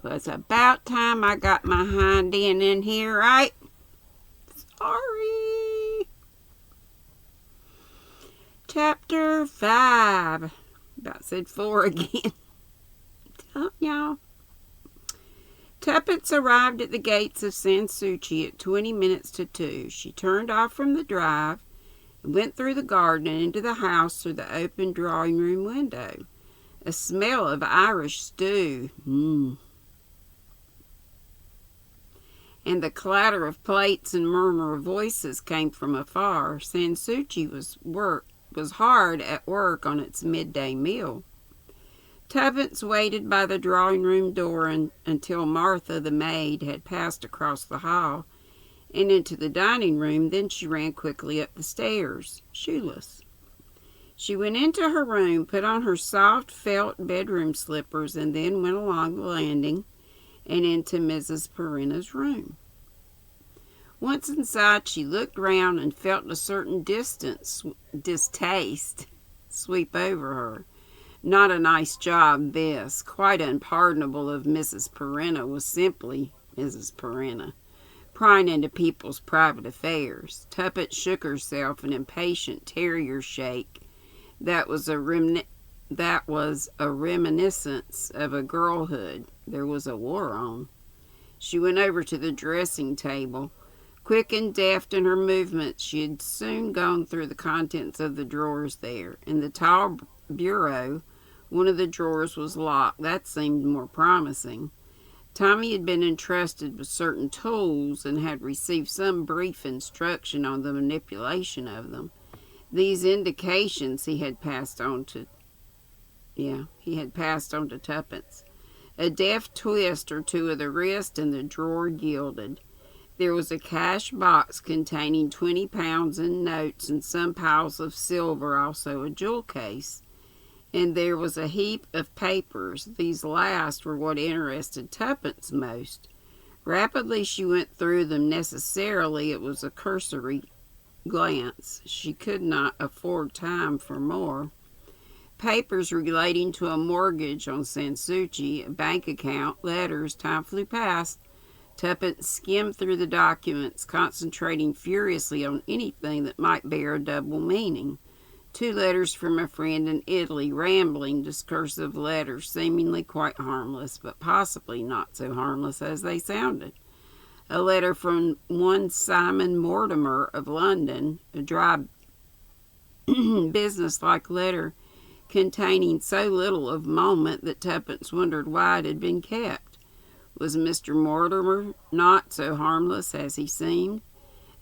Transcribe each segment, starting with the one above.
Well, it's about time I got my hind end in here, right? Sorry. Chapter 5. About said 4 again. Y'all. Tuppence arrived at the gates of Sans Souci at 20 minutes to 2. She turned off from the drive and went through the garden and into the house through the open drawing-room window. A smell of Irish stew. And the clatter of plates and murmur of voices came from afar. Sans Souci was hard at work on its midday meal. Tuppence waited by the drawing-room door until Martha, the maid, had passed across the hall and into the dining room. Then she ran quickly up the stairs, shoeless. She went into her room, put on her soft felt bedroom slippers, and then went along the landing and into Mrs. Perina's room. Once inside, she looked round and felt a certain distaste sweep over her. Not a nice job, this. Quite unpardonable of Mrs. Perina was simply Mrs. Perina, prying into people's private affairs. Tuppence shook herself, an impatient terrier shake that was a reminiscence of a girlhood there was a war on. She went over to the dressing table. Quick and deft in her movements, she had soon gone through the contents of the drawers there. In the tall bureau, one of the drawers was locked. That seemed more promising. Tommy had been entrusted with certain tools and had received some brief instruction on the manipulation of them. These indications he had passed on to Tuppence. A deft twist or two of the wrist and the drawer yielded. There was a cash box containing 20 pounds in notes and some piles of silver, also a jewel case. And there was a heap of papers. These last were what interested Tuppence most. Rapidly she went through them. Necessarily it was a cursory glance. She could not afford time for more. Papers relating to a mortgage on Sans Souci, a bank account, letters. Time flew past. Tuppence skimmed through the documents, concentrating furiously on anything that might bear a double meaning. 2 letters from a friend in Italy, rambling, discursive letters, seemingly quite harmless, but possibly not so harmless as they sounded. A letter from one Simon Mortimer of London, a dry, business-like letter containing so little of moment that Tuppence wondered why it had been kept. Was Mr. Mortimer not so harmless as he seemed?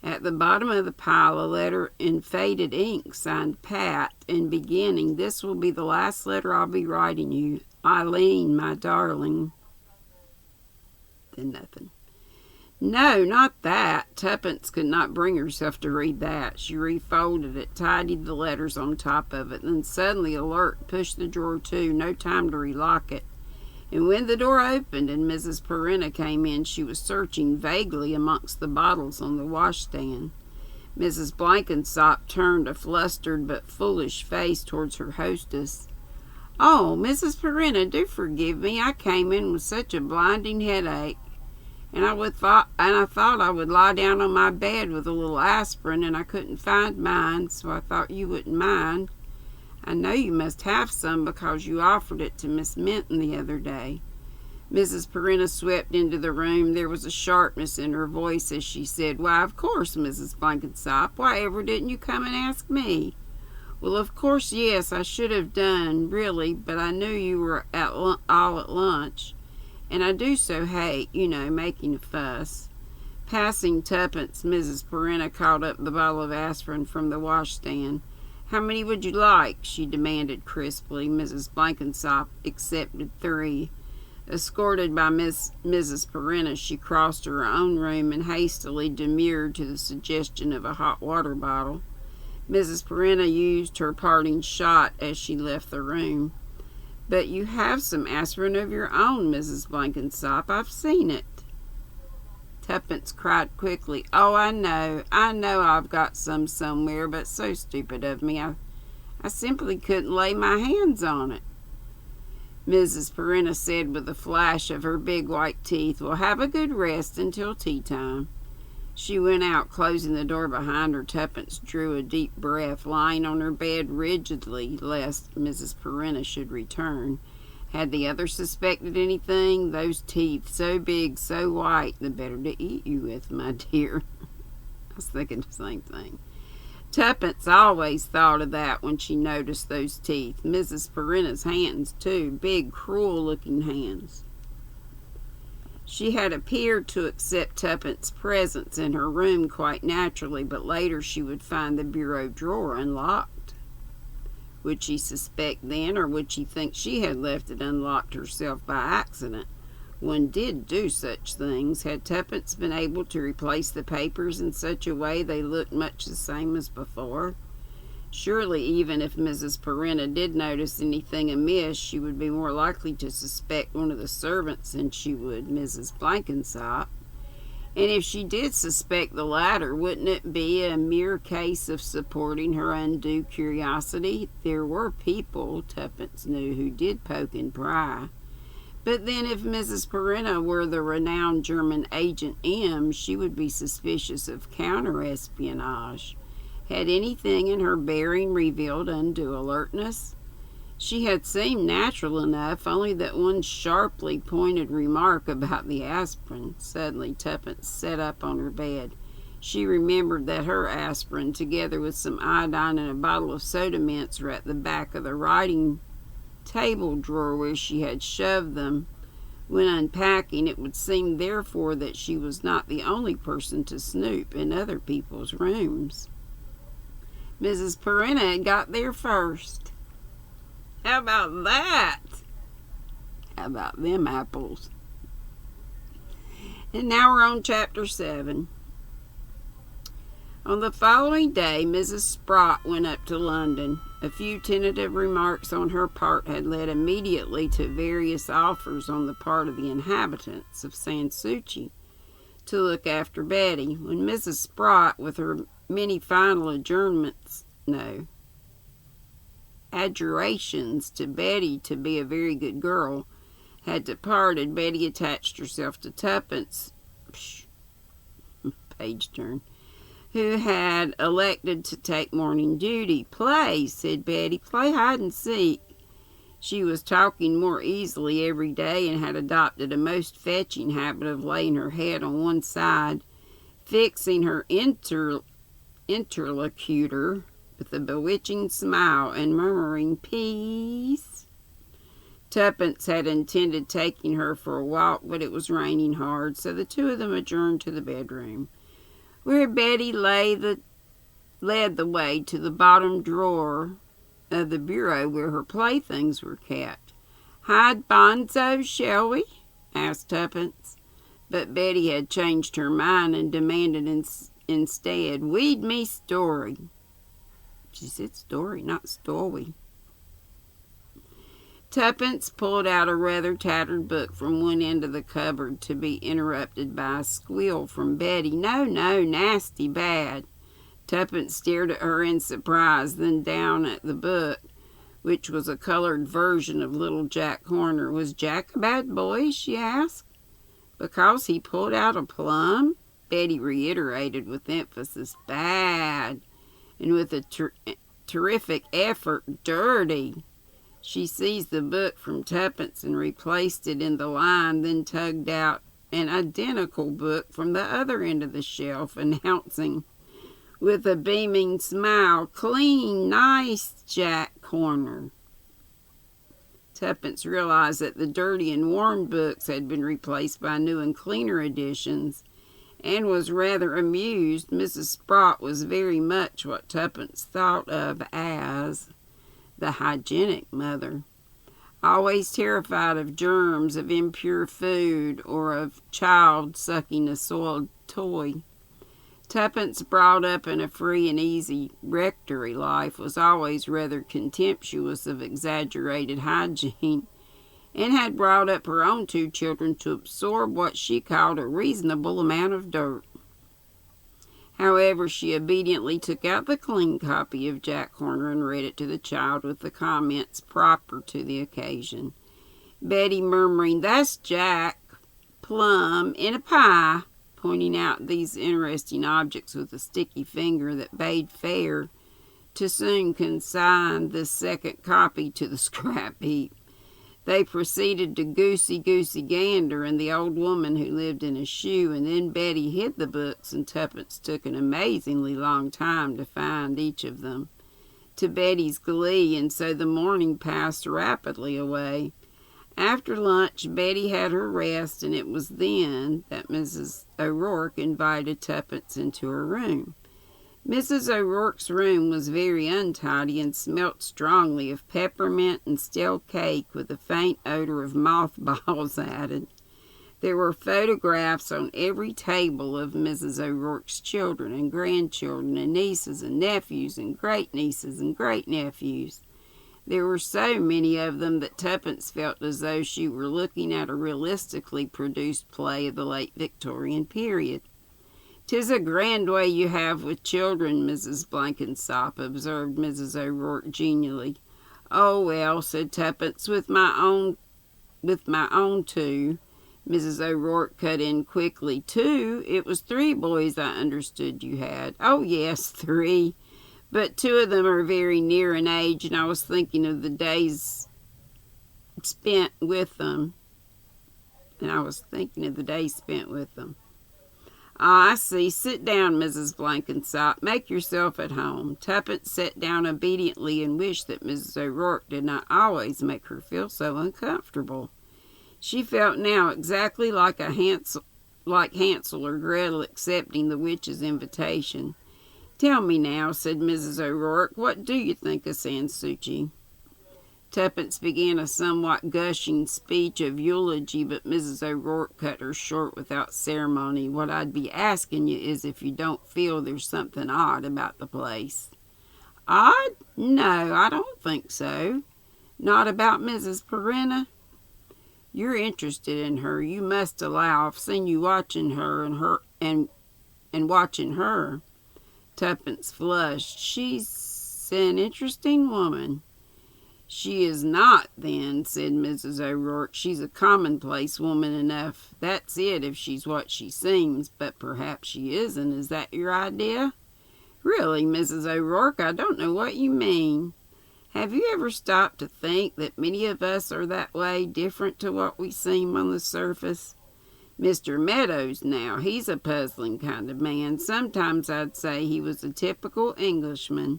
At the bottom of the pile, a letter in faded ink signed Pat and beginning, "This will be the last letter I'll be writing you. Eileen, my darling." Then nothing. No, not that. Tuppence could not bring herself to read that. She refolded it, tidied the letters on top of it, then suddenly alert, pushed the drawer to. No time to relock it. And when the door opened and Mrs. Perina came in, she was searching vaguely amongst the bottles on the washstand. Mrs. Blenkinsop turned a flustered but foolish face towards her hostess. "Oh, Mrs. Perina, do forgive me. I came in with such a blinding headache, and I thought I would lie down on my bed with a little aspirin, and I couldn't find mine, so I thought you wouldn't mind. I know you must have some because you offered it to Miss Minton the other day." Mrs. Perina swept into the room. There was a sharpness in her voice as she said, "Why, of course, Mrs. Blenkinsop. Why ever didn't you come and ask me?" "Well, of course, yes, I should have done, really, but I knew you were all at lunch. And I do so hate, making a fuss." Passing Tuppence, Mrs. Perina caught up the bottle of aspirin from the washstand. "How many would you like?" she demanded crisply. Mrs. Blenkinsop accepted 3. Escorted by Mrs. Perina, she crossed to her own room and hastily demurred to the suggestion of a hot water bottle. Mrs. Perina used her parting shot as she left the room. "But you have some aspirin of your own, Mrs. Blenkinsop. I've seen it." Tuppence cried quickly, "Oh, I know I've got some somewhere, but so stupid of me. I simply couldn't lay my hands on it." Mrs. Perrine said with a flash of her big white teeth. "We'll have a good rest until tea time." She went out, closing the door behind her. Tuppence drew a deep breath, lying on her bed rigidly, lest Mrs. Perrine should return. Had the other suspected anything? Those teeth, so big, so white, the better to eat you with, my dear. I was thinking the same thing. Tuppence always thought of that when she noticed those teeth. Mrs. Perrine's hands, too, big, cruel-looking hands. She had appeared to accept Tuppence's presence in her room quite naturally, but later she would find the bureau drawer unlocked. Would she suspect then, or would she think she had left it unlocked herself by accident? One did do such things. Had Tuppence been able to replace the papers in such a way they looked much the same as before? Surely, even if Mrs. Perrine did notice anything amiss, she would be more likely to suspect one of the servants than she would Mrs. Blenkinsop. And if she did suspect the latter, wouldn't it be a mere case of supporting her undue curiosity? There were people, Tuppence knew, who did poke and pry. But then if Mrs. Perrine were the renowned German agent M, she would be suspicious of counter-espionage. Had anything in her bearing revealed undue alertness? She had seemed natural enough, only that one sharply pointed remark about the aspirin. Suddenly Tuppence sat up on her bed. She remembered that her aspirin, together with some iodine and a bottle of soda mints, were at the back of the writing table drawer where she had shoved them when unpacking. It would seem, therefore, that she was not the only person to snoop in other people's rooms. Mrs. Perrine had got there first. How about that? How about them apples? And now we're on chapter 7. On the following day, Mrs. Sprott went up to London. A few tentative remarks on her part had led immediately to various offers on the part of the inhabitants of Sans Souci to look after Betty. When Mrs. Sprott, with her many final adjurations to Betty to be a very good girl, had departed, Betty attached herself to Tuppence, page turn, who had elected to take morning duty. "Play," said Betty, "play hide and seek." She was talking more easily every day and had adopted a most fetching habit of laying her head on one side, fixing her interlocutor with a bewitching smile, and murmuring, "Peace." Tuppence had intended taking her for a walk, but it was raining hard, so the two of them adjourned to the bedroom, where Betty led the way to the bottom drawer of the bureau where her playthings were kept. "Hide Bonzo, shall we?" asked Tuppence. But Betty had changed her mind and demanded instead, "Weed me story." She said story, not story. Tuppence pulled out a rather tattered book from one end of the cupboard, to be interrupted by a squeal from Betty. "No, no, nasty bad." Tuppence stared at her in surprise, then down at the book, which was a colored version of Little Jack Horner. "Was Jack a bad boy?" she asked. "Because he pulled out a plum?" Betty reiterated with emphasis, "Bad," and with a terrific effort, "Dirty." She seized the book from Tuppence and replaced it in the line, then tugged out an identical book from the other end of the shelf, announcing with a beaming smile, "Clean, nice Jack Horner." Tuppence realized that the dirty and worn books had been replaced by new and cleaner editions, and was rather amused. Mrs. Sprott was very much what Tuppence thought of as the hygienic mother, always terrified of germs, of impure food, or of child sucking a soiled toy. Tuppence, brought up in a free and easy rectory life, was always rather contemptuous of exaggerated hygiene, and had brought up her own 2 children to absorb what she called a reasonable amount of dirt. However, she obediently took out the clean copy of Jack Horner and read it to the child with the comments proper to the occasion. Betty murmuring, "That's Jack Plum in a pie," pointing out these interesting objects with a sticky finger that bade fair to soon consign this second copy to the scrap heap. They proceeded to Goosey Gander and the old woman who lived in a shoe, and then Betty hid the books, and Tuppence took an amazingly long time to find each of them, to Betty's glee, and so the morning passed rapidly away. After lunch, Betty had her rest, and it was then that Mrs. O'Rourke invited Tuppence into her room. Mrs. O'Rourke's room was very untidy and smelt strongly of peppermint and stale cake, with a faint odor of mothballs added. There were photographs on every table of Mrs. O'Rourke's children and grandchildren and nieces and nephews and great-nieces and great-nephews. There were so many of them that Tuppence felt as though she were looking at a realistically produced play of the late Victorian period. "'Tis a grand way you have with children, Mrs. Blenkinsop," observed Mrs. O'Rourke genially. "Oh, well," said Tuppence, with my own too." Mrs. O'Rourke cut in quickly. "Two? It was 3 boys I understood you had." "Oh, yes, 3. But 2 of them are very near in age, and I was thinking of the days spent with them. "Ah, I see. Sit down, Mrs. Blenkinsop. Make yourself at home." Tuppence sat down obediently and wished that Mrs. O'Rourke did not always make her feel so uncomfortable. She felt now exactly like Hansel or Gretel accepting the witch's invitation. "Tell me now," said Mrs. O'Rourke, "what do you think of Sansuchi?" Tuppence began a somewhat gushing speech of eulogy, but Mrs. O'Rourke cut her short without ceremony. "What I'd be asking you is if you don't feel there's something odd about the place." "Odd? No, I don't think so." "Not about Mrs. Perrine?" "You're interested in her, you must allow. I've seen you watching her and watching her." Tuppence flushed. "She's an interesting woman." "She is not, then," said Mrs. O'Rourke. "She's a commonplace woman enough. That's it, if she's what she seems. But perhaps she isn't. Is that your idea?" "Really, Mrs. O'Rourke, I don't know what you mean." "Have you ever stopped to think that many of us are that way, different to what we seem on the surface? Mr. Meadows, now, he's a puzzling kind of man. Sometimes I'd say he was a typical Englishman,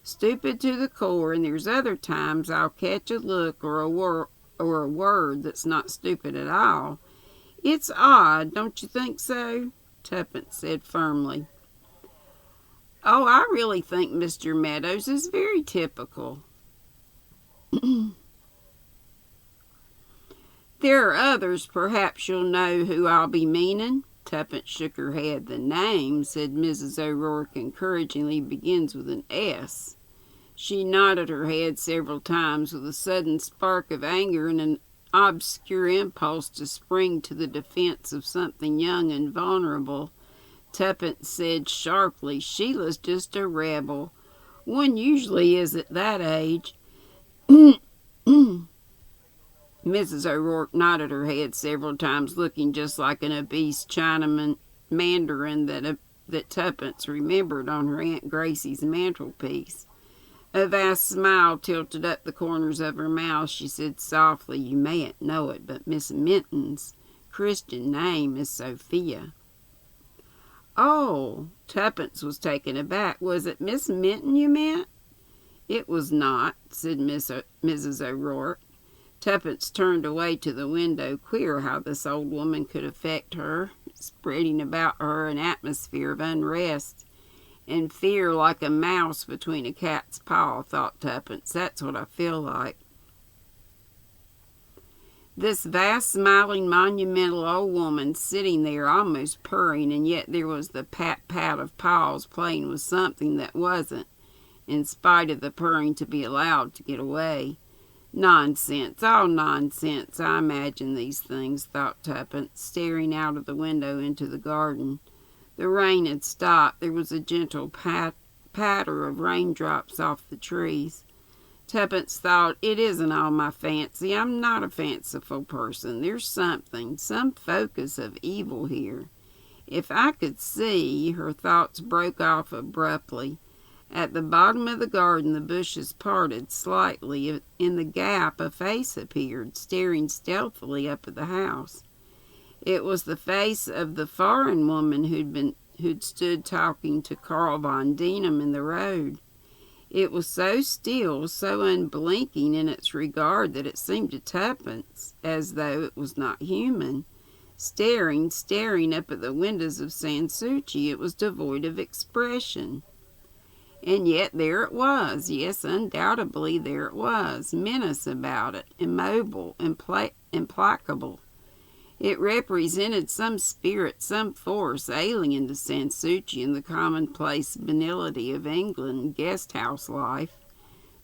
stupid to the core, and there's other times I'll catch a look or a word that's not stupid at all. It's odd, don't you think so?" Tuppence said firmly. "Oh, I really think Mr. Meadows is very typical." "There are others. Perhaps you'll know who I'll be meaning." Tuppence shook her head. "The name," said Mrs. O'Rourke encouragingly, "begins with an S." She nodded her head several times with a sudden spark of anger and an obscure impulse to spring to the defense of something young and vulnerable. Tuppence said sharply, "Sheila's just a rebel. One usually is at that age." Mrs. O'Rourke nodded her head several times, looking just like an obese Chinaman mandarin that Tuppence remembered on her Aunt Gracie's mantelpiece. A vast smile tilted up the corners of her mouth. She said softly, "You mayn't know it, but Miss Minton's Christian name is Sophia." "Oh," Tuppence was taken aback. "Was it Miss Minton you meant?" "It was not," said Mrs. O'Rourke. Tuppence turned away to the window. Queer how this old woman could affect her, spreading about her an atmosphere of unrest and fear like a mouse between a cat's paw, thought Tuppence. That's what I feel like. This vast, smiling, monumental old woman sitting there almost purring, and yet there was the pat-pat of paws playing with something that wasn't, in spite of the purring, to be allowed to get away. Nonsense, all nonsense. I imagine these things, thought Tuppence, staring out of the window into the garden. The rain had stopped. There was a gentle patter of raindrops off the trees. Tuppence thought, "It isn't all my fancy. I'm not a fanciful person. There's something, some focus of evil here. If I could see—" Her thoughts broke off abruptly. At the bottom of the garden the bushes parted slightly. In the gap a face appeared, staring stealthily up at the house. It was the face of the foreign woman who'd stood talking to Carl von Denham in the road. It was so still, so unblinking in its regard, that it seemed to Tuppence as though it was not human. Staring up at the windows of Sans Souci, it was devoid of expression. And yet there it was. Yes, undoubtedly there it was. Menace about it, immobile, implacable. It represented some spirit, some force alien to Sans Souci and the commonplace banality of England guest-house life.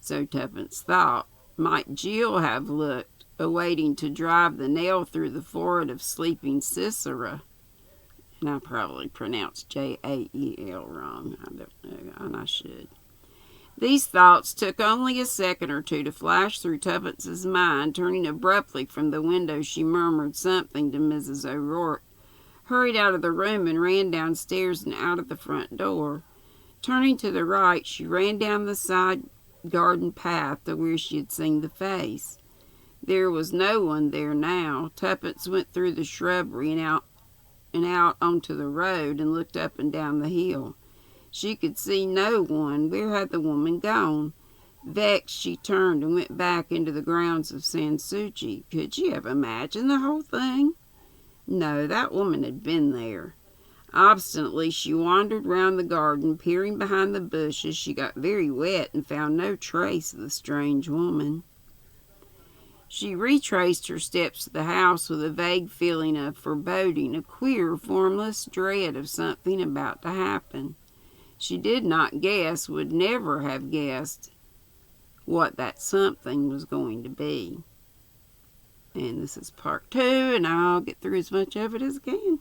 So Tuppence thought. Might Jill have looked, awaiting to drive the nail through the forehead of sleeping Sisera? And I probably pronounced Jael wrong. I don't know, and I should. These thoughts took only a second or two to flash through Tuppence's mind. Turning abruptly from the window, she murmured something to Mrs. O'Rourke, hurried out of the room, and ran downstairs and out of the front door. Turning to the right, she ran down the side garden path to where she had seen the face. There was no one there now. Tuppence went through the shrubbery and out onto the road and looked up and down the hill. She could see no one. Where had the woman gone? Vexed, she turned and went back into the grounds of Sans Souci. Could she have imagined the whole thing? No, that woman had been there. Obstinately, she wandered round the garden, peering behind the bushes. She got very wet and found no trace of the strange woman. She retraced her steps to the house with a vague feeling of foreboding, a queer, formless dread of something about to happen. She did not guess, would never have guessed, what that something was going to be. And this is part 2, and I'll get through as much of it as I can.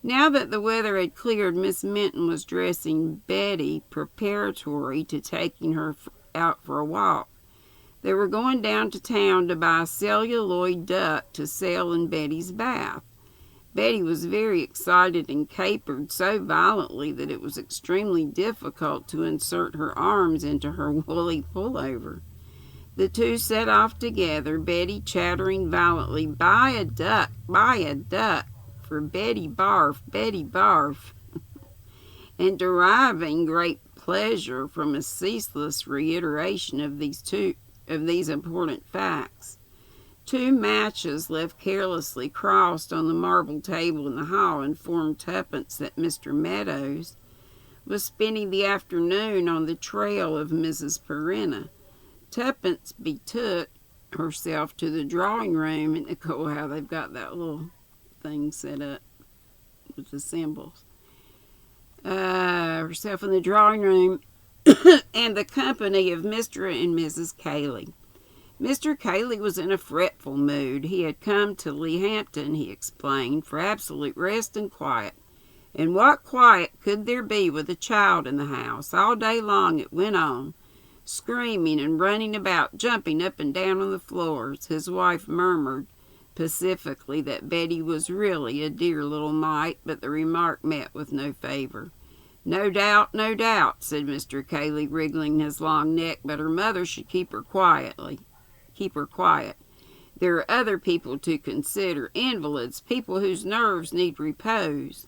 Now that the weather had cleared, Miss Minton was dressing Betty preparatory to taking her out for a walk. They were going down to town to buy a celluloid duck to sell in Betty's bath. Betty was very excited and capered so violently that it was extremely difficult to insert her arms into her woolly pullover. The two set off together, Betty chattering violently, "Buy a duck, buy a duck, for Betty barf, and deriving great pleasure from a ceaseless reiteration of these important facts. 2 matches left carelessly crossed on the marble table in the hall informed Tuppence that Mr. Meadows was spending the afternoon on the trail of Mrs. Perrine. Tuppence betook herself to the drawing room, and cool how they've got that little thing set up with the symbols. Herself in the drawing room and the company of Mr. and Mrs. Cayley. Mr. Cayley was in a fretful mood. He had come to Lehampton, he explained, for absolute rest and quiet. And what quiet could there be with a child in the house? All day long it went on, screaming and running about, jumping up and down on the floors. His wife murmured pacifically that Betty was really a dear little mite, but the remark met with no favor. No doubt, said Mr. Cayley, wriggling his long neck, but her mother should keep her quiet. There are other people to consider, invalids, people whose nerves need repose.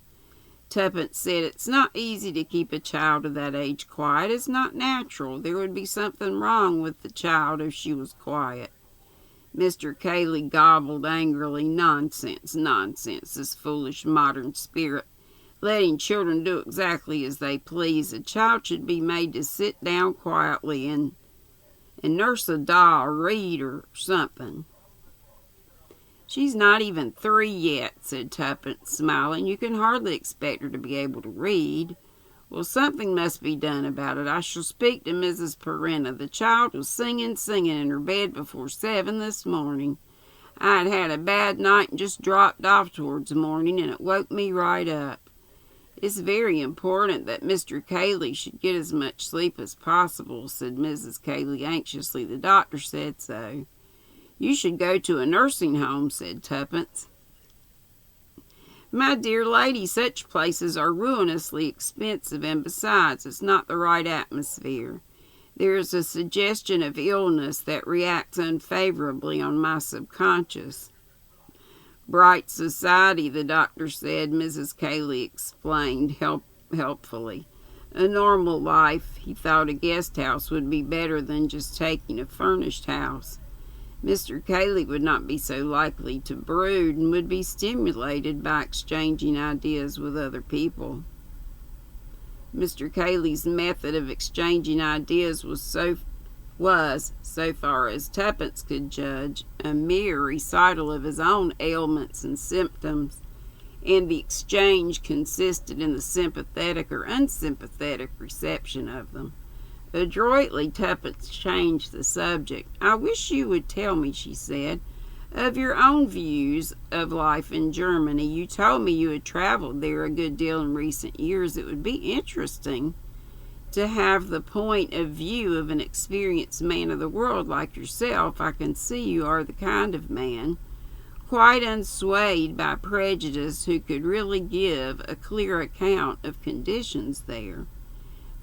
Tuppence said, "It's not easy to keep a child of that age quiet. It's not natural. There would be something wrong with the child if she was quiet." Mr. Cayley gobbled angrily, Nonsense, this foolish modern spirit, letting children do exactly as they please. A child should be made to sit down quietly and nurse a doll, or read, or something. "She's not even 3 yet," said Tuppence, smiling. "You can hardly expect her to be able to read." "Well, something must be done about it. I shall speak to Mrs. Perrine. The child was singing in her bed before 7 this morning. I had had a bad night and just dropped off towards morning, and it woke me right up. "It's very important that Mr. Cayley should get as much sleep as possible," said Mrs. Cayley anxiously. "The doctor said so." "You should go to a nursing home," said Tuppence. "My dear lady, such places are ruinously expensive, and besides, it's not the right atmosphere. There is a suggestion of illness that reacts unfavorably on my subconscious." "Bright society," the doctor said, Mrs. Cayley explained helpfully. "A normal life. He thought a guest house would be better than just taking a furnished house. Mr. Cayley would not be so likely to brood and would be stimulated by exchanging ideas with other people." Mr. Cayley's method of exchanging ideas was, so far as Tuppence could judge, a mere recital of his own ailments and symptoms, and the exchange consisted in the sympathetic or unsympathetic reception of them. Adroitly, Tuppence changed the subject. "I wish you would tell me," she said, "of your own views of life in Germany. You told me you had traveled there a good deal in recent years. It would be interesting to have the point of view of an experienced man of the world like yourself. I can see you are the kind of man, quite unswayed by prejudice, who could really give a clear account of conditions there."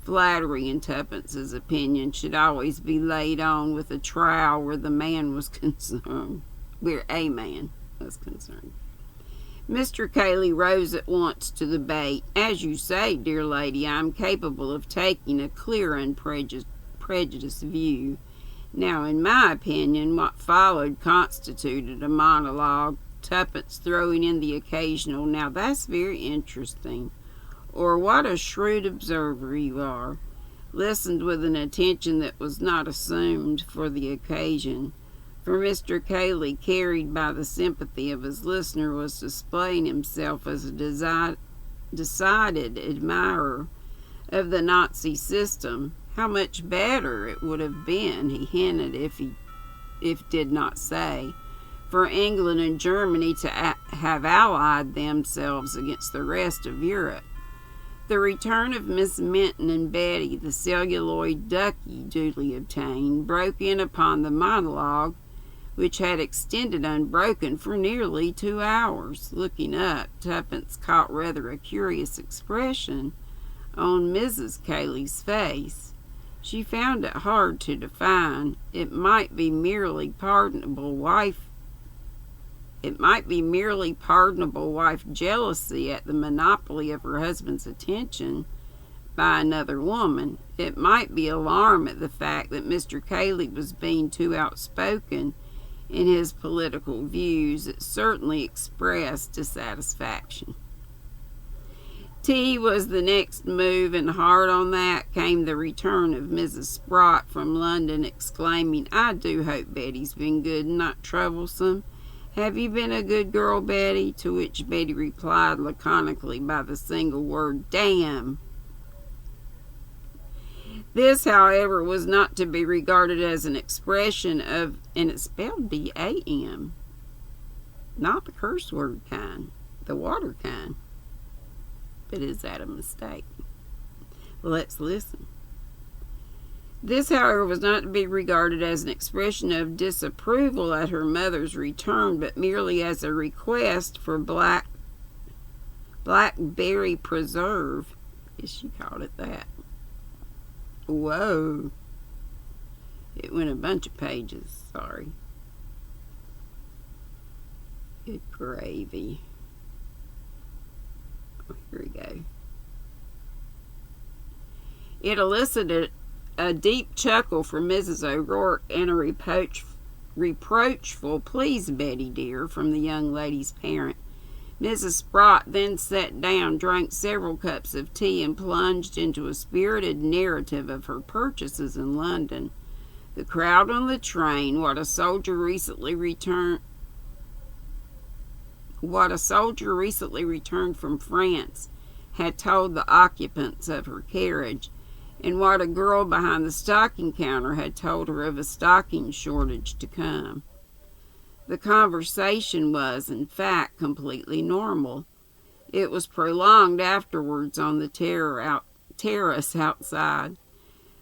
Flattery, in Tuppence's opinion, should always be laid on with a trowel where a man was concerned. Mr. Cayley rose at once to the bait. "As you say, dear lady, I am capable of taking a clear and prejudiced view. Now, in my opinion, what followed constituted a monologue, Tuppence throwing in the occasional, 'Now that's very interesting,' or 'What a shrewd observer you are,' listened with an attention that was not assumed for the occasion, for Mr. Cayley, carried by the sympathy of his listener, was displaying himself as a decided admirer of the Nazi system. How much better it would have been, he hinted, if did not say, for England and Germany to have allied themselves against the rest of Europe. The return of Miss Minton and Betty, the celluloid ducky duly obtained, broke in upon the monologue, which had extended unbroken for nearly 2 hours. Looking up, Tuppence caught rather a curious expression on Mrs. Cayley's face. She found it hard to define. It might be merely pardonable wife jealousy at the monopoly of her husband's attention by another woman. It might be alarm at the fact that Mr. Cayley was being too outspoken in his political views. It certainly expressed dissatisfaction. Tea was the next move, and hard on that came the return of Mrs. Sprott from London, exclaiming, "I do hope Betty's been good and not troublesome. Have you been a good girl, Betty?" To which Betty replied laconically by the single word, "Damn." This, however, was not to be regarded as an expression of, and it's spelled D-A-M, not the curse word kind, the water kind. But is that a mistake? Let's listen. This, however, was not to be regarded as an expression of disapproval at her mother's return, but merely as a request for blackberry preserve. Yes, she called it that. Whoa. It went a bunch of pages, sorry. Good gravy. Oh, here we go. It elicited a deep chuckle from Mrs. O'Rourke and a reproachful "Please, Betty dear," from the young lady's parent. Mrs. Sprott then sat down, drank several cups of tea, and plunged into a spirited narrative of her purchases in London. The crowd on the train, what a soldier recently returned from France had told the occupants of her carriage, and what a girl behind the stocking counter had told her of a stocking shortage to come. The conversation was, in fact, completely normal. It was prolonged afterwards on the terrace outside,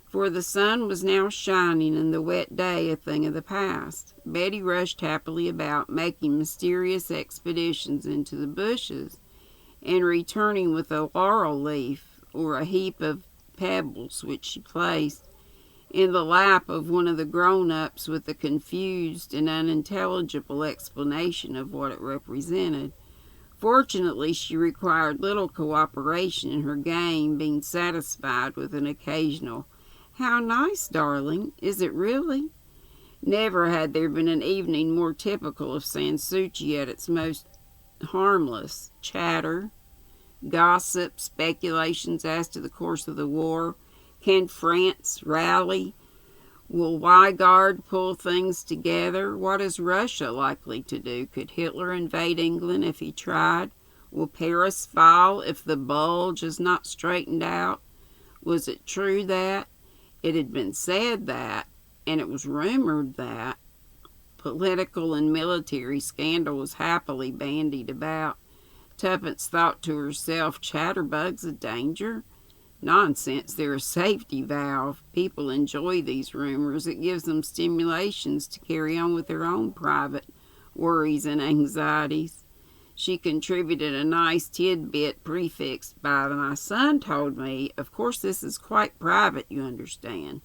for the sun was now shining and the wet day a thing of the past. Betty rushed happily about, making mysterious expeditions into the bushes, and returning with a laurel leaf or a heap of pebbles, which she placed in the lap of one of the grown-ups with a confused and unintelligible explanation of what it represented. Fortunately, she required little cooperation in her game, being satisfied with an occasional, "How nice, darling! Is it really?" Never had there been an evening more typical of Sans Souci at its most harmless. Chatter, gossip, speculations as to the course of the war. Can France rally? Will Weigand pull things together? What is Russia likely to do? Could Hitler invade England if he tried? Will Paris fall if the bulge is not straightened out? Was it true that? It had been said that, and it was rumored that, political and military scandal was happily bandied about. Tuppence thought to herself, chatterbugs a danger? Nonsense, they're a safety valve. People enjoy these rumors. It gives them stimulations to carry on with their own private worries and anxieties. She contributed a nice tidbit prefixed by, "My son told me." Of course, this is quite private, you understand.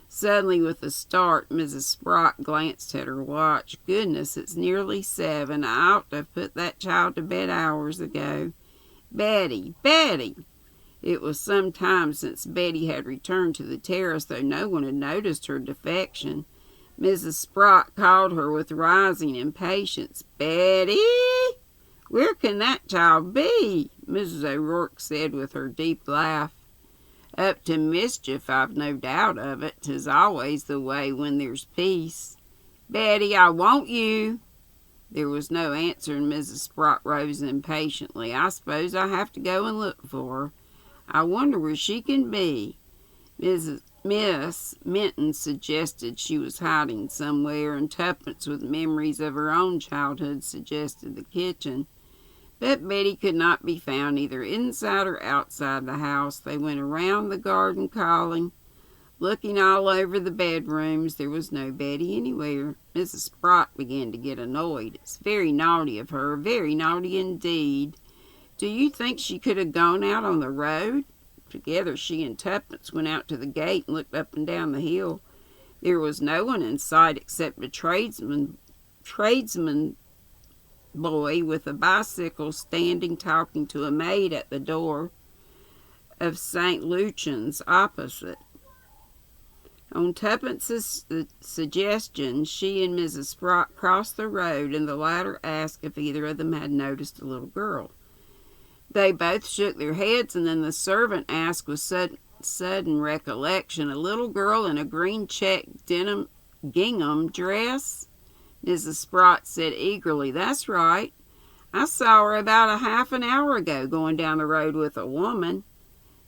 Suddenly, with a start, Mrs. Sprott glanced at her watch. "Goodness, it's nearly 7. I ought to have put that child to bed hours ago. Betty, Betty!" It was some time since Betty had returned to the terrace, though no one had noticed her defection. Mrs. Sprott called her with rising impatience. "Betty! Where can that child be?" Mrs. O'Rourke said with her deep laugh. "Up to mischief, I've no doubt of it. 'Tis always the way when there's peace. Betty, I want you." There was no answer, and Mrs. Sprott rose impatiently. "I suppose I have to go and look for her. I wonder where she can be." Miss Minton suggested she was hiding somewhere, and Tuppence, with memories of her own childhood, suggested the kitchen. But Betty could not be found either inside or outside the house. They went around the garden calling, looking all over the bedrooms. There was no Betty anywhere. Mrs. Sprott began to get annoyed. "It's very naughty of her, very naughty indeed. Do you think she could have gone out on the road?" Together she and Tuppence went out to the gate and looked up and down the hill. There was no one in sight except a tradesman boy with a bicycle standing talking to a maid at the door of St. Lucian's opposite. On Tuppence's suggestion, she and Mrs. Sprott crossed the road, and the latter asked if either of them had noticed a little girl. They both shook their heads, and then the servant asked with sudden recollection, "A little girl in a green check gingham dress?" Mrs. Sprott said eagerly, "That's right. I saw her about a half an hour ago going down the road with a woman."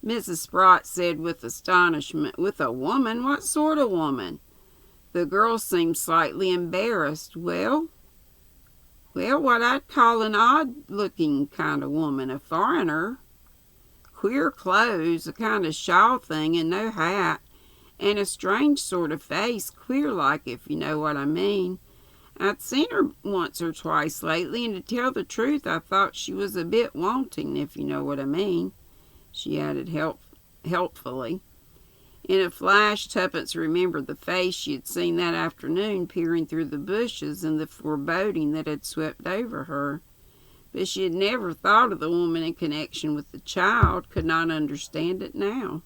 Mrs. Sprott said with astonishment, "With a woman? What sort of woman?" The girl seemed slightly embarrassed. Well, what I'd call an odd-looking kind of woman, a foreigner. Queer clothes, a kind of shawl thing, and no hat, and a strange sort of face, queer-like, if you know what I mean. I'd seen her once or twice lately, and to tell the truth, I thought she was a bit wanting, if you know what I mean," she added helpfully. In a flash, Tuppence remembered the face she had seen that afternoon peering through the bushes, and the foreboding that had swept over her. But she had never thought of the woman in connection with the child, could not understand it now.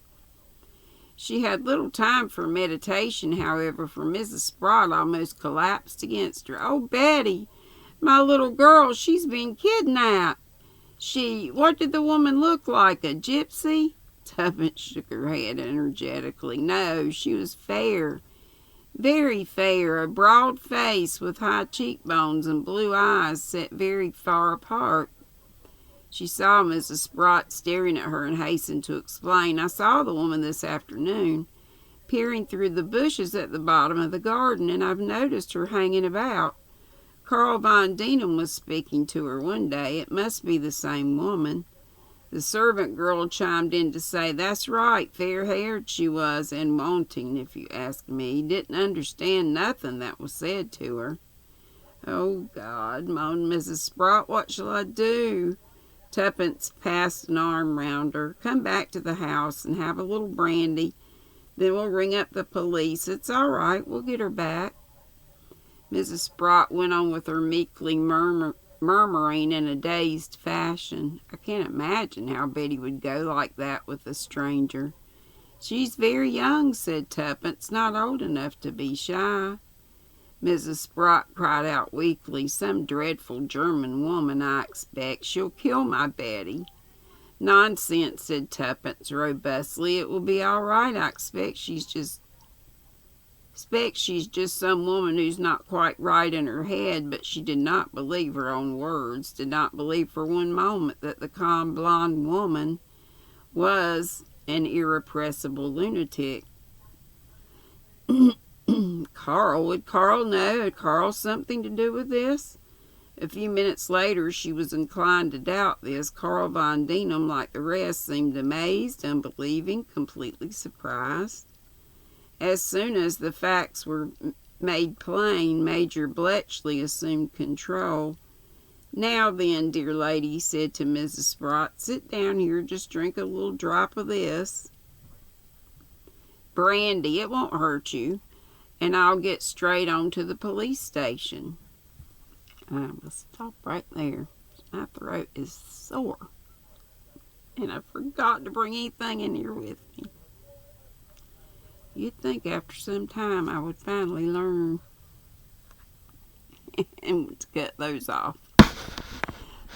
She had little time for meditation, however, for Mrs. Sprott almost collapsed against her. "Oh, Betty, my little girl, she's been kidnapped. What did the woman look like, a gypsy?" Tuppence shook her head energetically. "No, she was fair, very fair, a broad face with high cheekbones and blue eyes set very far apart." She saw Mrs. Sprott staring at her and hastened to explain. "I saw the woman this afternoon, peering through the bushes at the bottom of the garden, and I've noticed her hanging about. Carl Von Denham was speaking to her one day. It must be the same woman. The servant girl chimed in to say, "That's right, fair-haired she was, and wanting, if you ask me. Didn't understand nothing that was said to her." "Oh, God," moaned Mrs. Sprott, "what shall I do?" Tuppence passed an arm round her. "Come back to the house and have a little brandy. Then we'll ring up the police. It's all right. We'll get her back." Mrs. Sprott went on with her meekly murmuring in a dazed fashion. "I can't imagine how Betty would go like that with a stranger." "She's very young," said Tuppence, "not old enough to be shy." Mrs. Sprott cried out weakly, "Some dreadful German woman, I expect. She'll kill my Betty." "Nonsense," said Tuppence robustly. "It will be all right. I expect she's just some woman who's not quite right in her head." But she did not believe her own words, did not believe for one moment that the calm blonde woman was an irrepressible lunatic. Carl, would Carl know? Had Carl something to do with this? A few minutes later she was inclined to doubt this. Carl Von Denham, like the rest, seemed amazed, unbelieving, completely surprised. As soon as the facts were made plain, Major Bletchley assumed control. "Now then, dear lady," he said to Mrs. Sprott, "sit down here, just drink a little drop of this brandy. It won't hurt you, and I'll get straight on to the police station." I must stop right there. My throat is sore, and I forgot to bring anything in here with me. You'd think after some time I would finally learn and to cut those off.